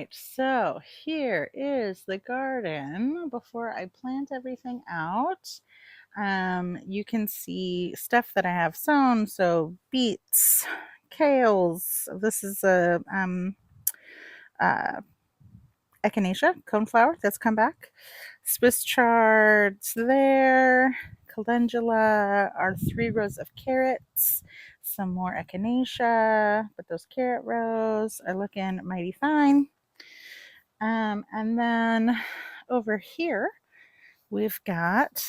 so here is the garden before I plant everything out. You can see stuff that I have sown, so beets, kales. This is a uh, echinacea coneflower that's come back. Swiss chards there, calendula, our 3 rows of carrots, some more echinacea, but those carrot rows are looking mighty fine. And then over here, we've got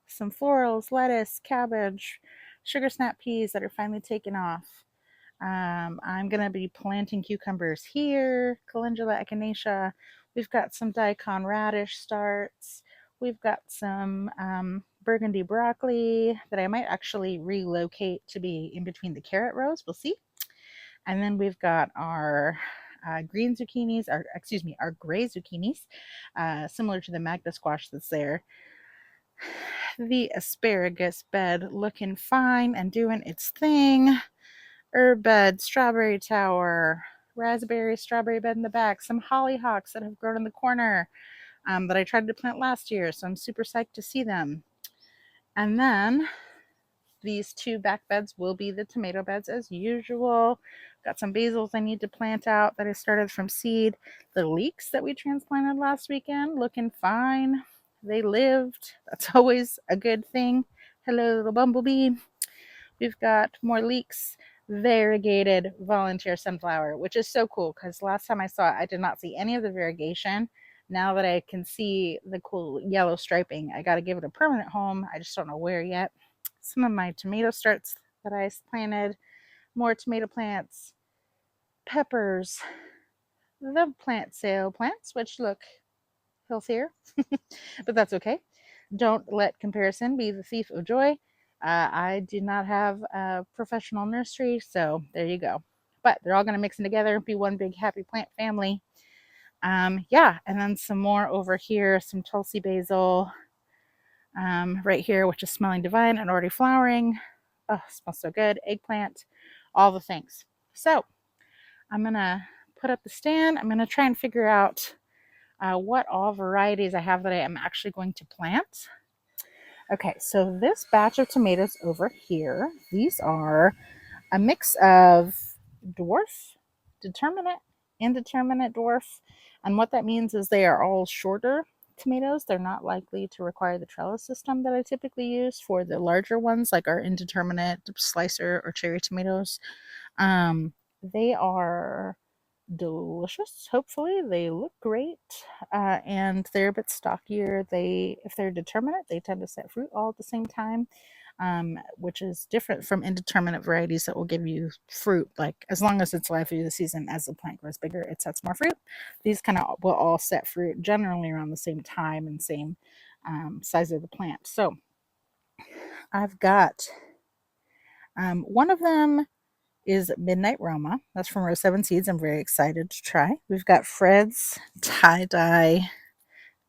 some florals, lettuce, cabbage, sugar snap peas that are finally taking off. I'm going to be planting cucumbers here, calendula, echinacea. We've got some daikon radish starts. We've got some burgundy broccoli that I might actually relocate to be in between the carrot rows. We'll see. And then we've got our green zucchinis, our gray zucchinis, similar to the magda squash that's there. The asparagus bed looking fine and doing its thing. Herb bed, strawberry tower, raspberry, strawberry bed in the back, some hollyhocks that have grown in the corner that I tried to plant last year, so I'm super psyched to see them. And then these 2 back beds will be the tomato beds as usual. Got some basils I need to plant out that I started from seed. The leeks that we transplanted last weekend looking fine. They lived. That's always a good thing. Hello, little bumblebee. We've got more leeks. Variegated volunteer sunflower, which is so cool because last time I saw it, I did not see any of the variegation. Now that I can see the cool yellow striping, I got to give it a permanent home. I just don't know where yet. Some of my tomato starts that I planted, more tomato plants, peppers, the plant sale plants, which look healthier, but that's okay. Don't let comparison be the thief of joy. I do not have a professional nursery, so there you go. But they're all going to mix in together and be one big happy plant family. Yeah, and then some more over here, some Tulsi basil right here, which is smelling divine and already flowering. Oh, smells so good. Eggplant, all the things. So I'm going to put up the stand. I'm going to try and figure out what all varieties I have that I am actually going to plant. Okay, so this batch of tomatoes over here, these are a mix of dwarf, determinate, indeterminate dwarf. And what that means is they are all shorter tomatoes. They're not likely to require the trellis system that I typically use for the larger ones, like our indeterminate slicer or cherry tomatoes. They are delicious. Hopefully, they look great, and they're a bit stockier. If they're determinate, they tend to set fruit all at the same time, which is different from indeterminate varieties that will give you fruit like as long as it's alive through the season. As the plant grows bigger, it sets more fruit. These kind of will all set fruit generally around the same time and same size of the plant. So I've got one of them is Midnight Roma. That's from Row 7 Seeds. I'm very excited to try. We've got Fred's Tie-Dye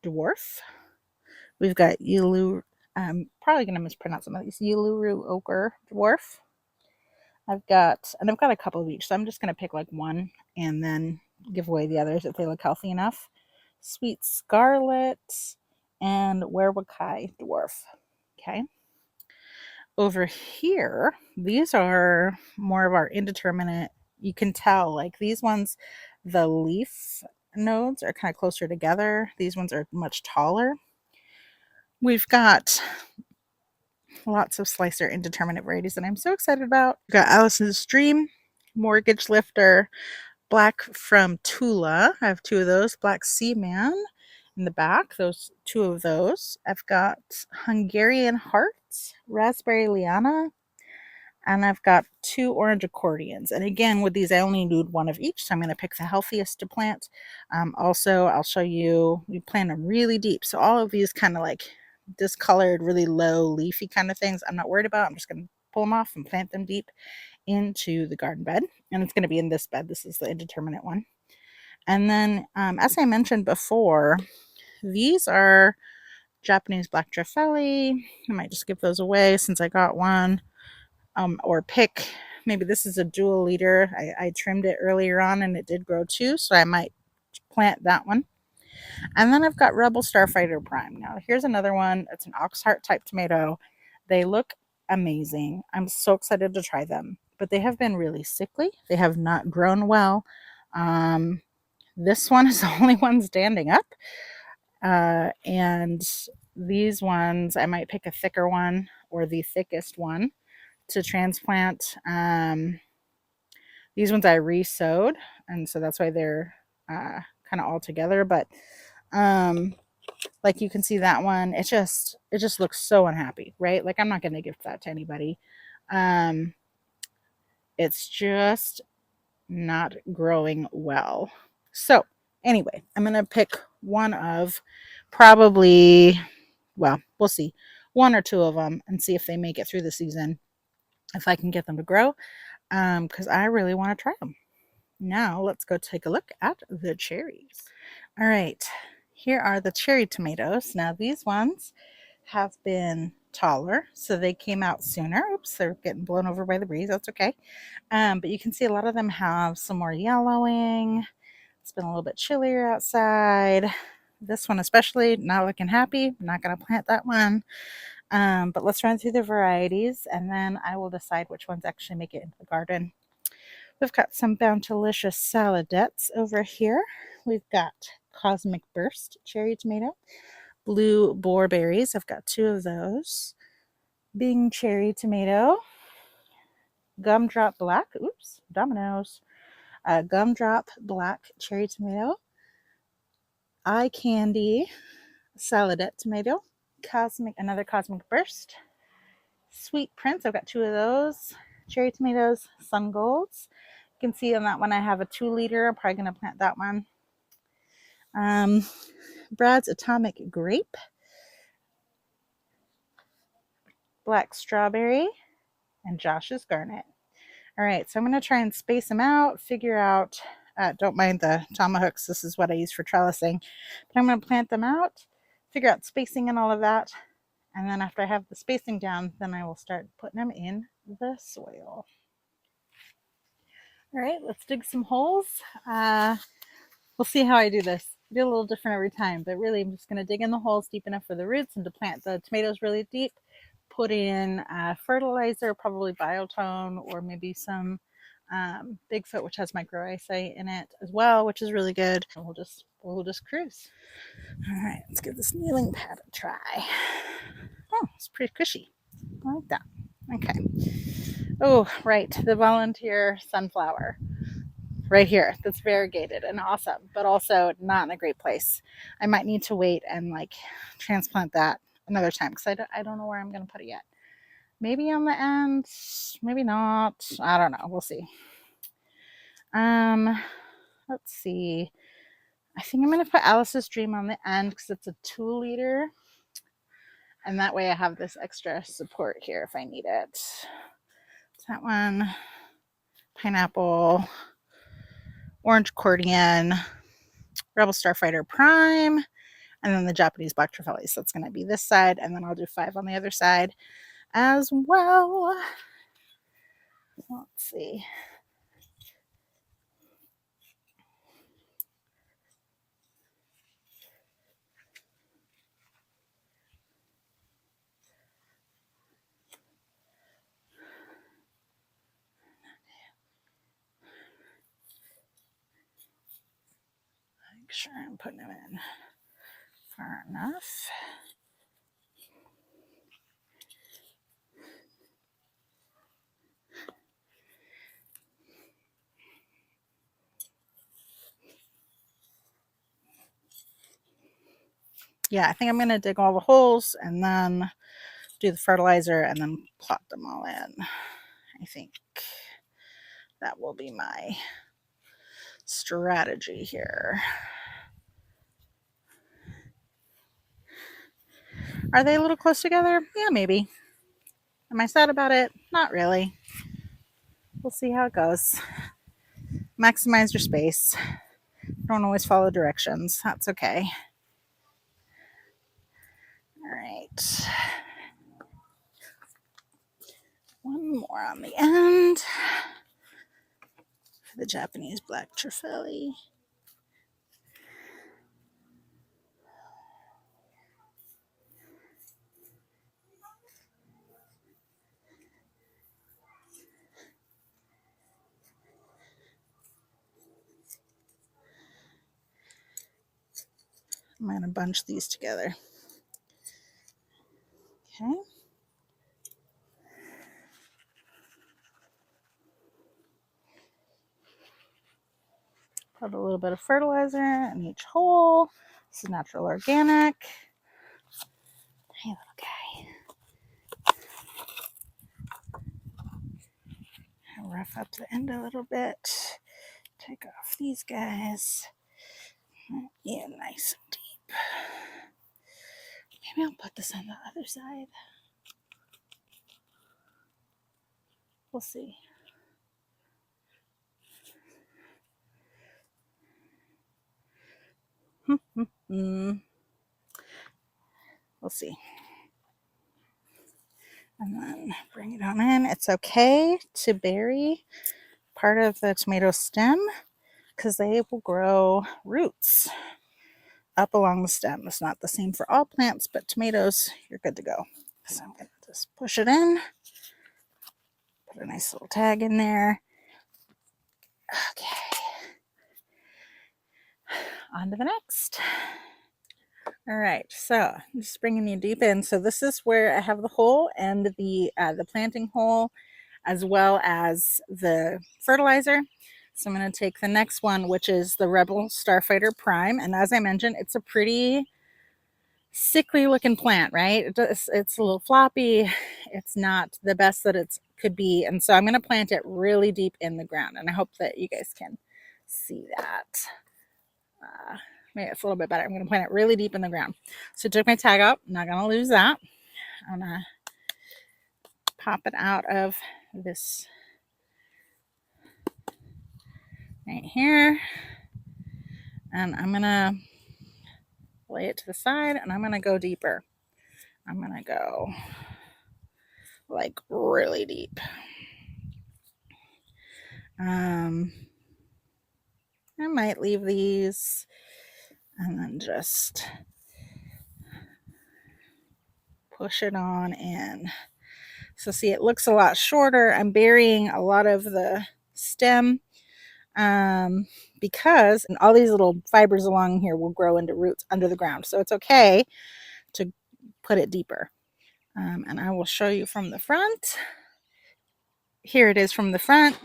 Dwarf. We've got I'm probably going to mispronounce some of these. Uluru Ochre Dwarf. I've got a couple of each, so I'm just going to pick like one and then give away the others if they look healthy enough. Sweet Scarlet and Werewakai Dwarf. Okay. Over here, these are more of our indeterminate. You can tell, like these ones, the leaf nodes are kind of closer together. These ones are much taller. We've got lots of slicer indeterminate varieties that I'm so excited about. We've got Allison's Dream, Mortgage Lifter, Black from Tula. I have 2 of those. Black Seaman in the back, those 2 of those. I've got Hungarian Hearts, Raspberry Liana, and I've got 2 orange accordions. And again, with these, I only need one of each, so I'm going to pick the healthiest to plant. Also, I'll show you, we plant them really deep. So all of these kind of like discolored, really low, leafy kind of things, I'm not worried about. I'm just going to pull them off and plant them deep into the garden bed. And it's going to be in this bed. This is the indeterminate one. And then, as I mentioned before, these are Japanese Black Drifeli. I might just give those away since I got one. Or pick Maybe this is a dual leader. I trimmed it earlier on and it did grow too, so I might plant that one. And then I've got Rebel Starfighter Prime. Now, here's another one. It's an oxheart type tomato. They look amazing. I'm so excited to try them, but they have been really sickly. They have not grown well. This one is the only one standing up. And these ones, I might pick a thicker one or the thickest one to transplant. These ones I re-sowed, and so that's why they're kind of all together. But like you can see that one, it just looks so unhappy, right? Like I'm not going to gift that to anybody. It's just not growing well. So anyway, I'm going to pick one of probably, well, we'll see, one or two of them and see if they make it through the season, if I can get them to grow, because I really want to try them. Now let's go take a look at the cherries. All right, here are the cherry tomatoes. Now these ones have been taller, so they came out sooner. Oops, they're getting blown over by the breeze. That's okay. But you can see a lot of them have some more yellowing. It's been a little bit chillier outside. This one especially, not looking happy. I'm not going to plant that one. But let's run through the varieties, and then I will decide which ones actually make it into the garden. We've got some Bountilicious Saladettes over here. We've got Cosmic Burst cherry tomato. Blue Boreberries, I've got two of those. Bing cherry tomato. Gumdrop Black, oops, dominoes. Gumdrop Black cherry tomato. Eye Candy Saladette tomato. Another Cosmic Burst. Sweet Prince, I've got two of those. Cherry tomatoes, Sun Golds. You can see on that one I have a 2-liter. I'm probably going to plant that one. Brad's Atomic Grape. Black Strawberry. And Josh's Garnet. All right, so I'm going to try and space them out, figure out, don't mind the tomahawks, this is what I use for trellising, but I'm going to plant them out, figure out spacing and all of that, and then after I have the spacing down, then I will start putting them in the soil. All right, let's dig some holes. We'll see how I do this. I do a little different every time, but really I'm just going to dig in the holes deep enough for the roots and to plant the tomatoes really deep. Put in fertilizer, probably Biotone, or maybe some Bigfoot, which has microISA in it as well, which is really good. And we'll just cruise. All right, let's give this kneeling pad a try. Oh, it's pretty cushy. I like that. Okay. Oh, right, the volunteer sunflower right here. That's variegated and awesome, but also not in a great place. I might need to wait and like transplant that another time because I don't know where I'm going to put it yet. Maybe on the end, maybe not. I don't know. We'll see. Let's see. I think I'm going to put Alice's Dream on the end because it's a 2-liter. And that way I have this extra support here if I need it. It's that one. Pineapple. Orange Cordian. Rebel Starfighter Prime. And then the Japanese Black Trevally. So it's going to be this side. And then I'll do 5 on the other side as well. Let's see. Make sure I'm putting them in far enough. Yeah, I think I'm going to dig all the holes and then do the fertilizer and then plot them all in. I think that will be my strategy here. Are they a little close together? Yeah, maybe. Am I sad about it? Not really. We'll see how it goes. Maximize your space. Don't always follow directions. That's okay. All right. One more on the end for the Japanese black truffelli. I'm going to bunch these together. Okay. Put a little bit of fertilizer in each hole. This is natural organic. Hey, little guy. Rough up the end a little bit. Take off these guys. Yeah, nice and deep. Maybe I'll put this on the other side. We'll see. We'll see. And then bring it on in. It's okay to bury part of the tomato stem because they will grow roots up along the stem. It's not the same for all plants, but tomatoes, you're good to go. So I'm going to just push it in. Put a nice little tag in there. Okay. On to the next. All right, so I'm just bringing you deep in. So this is where I have the hole and the planting hole, as well as the fertilizer. So I'm going to take the next one, which is the Rebel Starfighter Prime. And as I mentioned, it's a pretty sickly looking plant, right? It's a little floppy. It's not the best that it could be. And so I'm going to plant it really deep in the ground. And I hope that you guys can see that. Maybe it's a little bit better. I'm going to plant it really deep in the ground. So I took my tag out. I'm not going to lose that. I'm going to pop it out of this right here. And I'm going to lay it to the side and I'm going to go deeper. I'm going to go like really deep. I might leave these and then just push it on in. So see, it looks a lot shorter. I'm burying a lot of the stem because and all these little fibers along here will grow into roots under the ground. So it's okay to put it deeper. And I will show you from the front. Here it is from the front.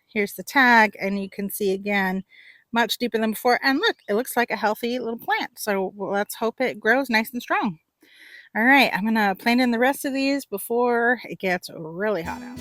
Here's the tag, and you can see again, much deeper than before. And look, it looks like a healthy little plant. So let's hope it grows nice and strong. All right, I'm gonna plant in the rest of these before it gets really hot out.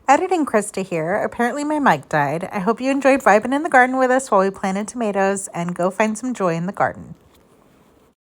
Editing Krista here. Apparently my mic died. I hope you enjoyed vibing in the garden with us while we planted tomatoes, and go find some joy in the garden.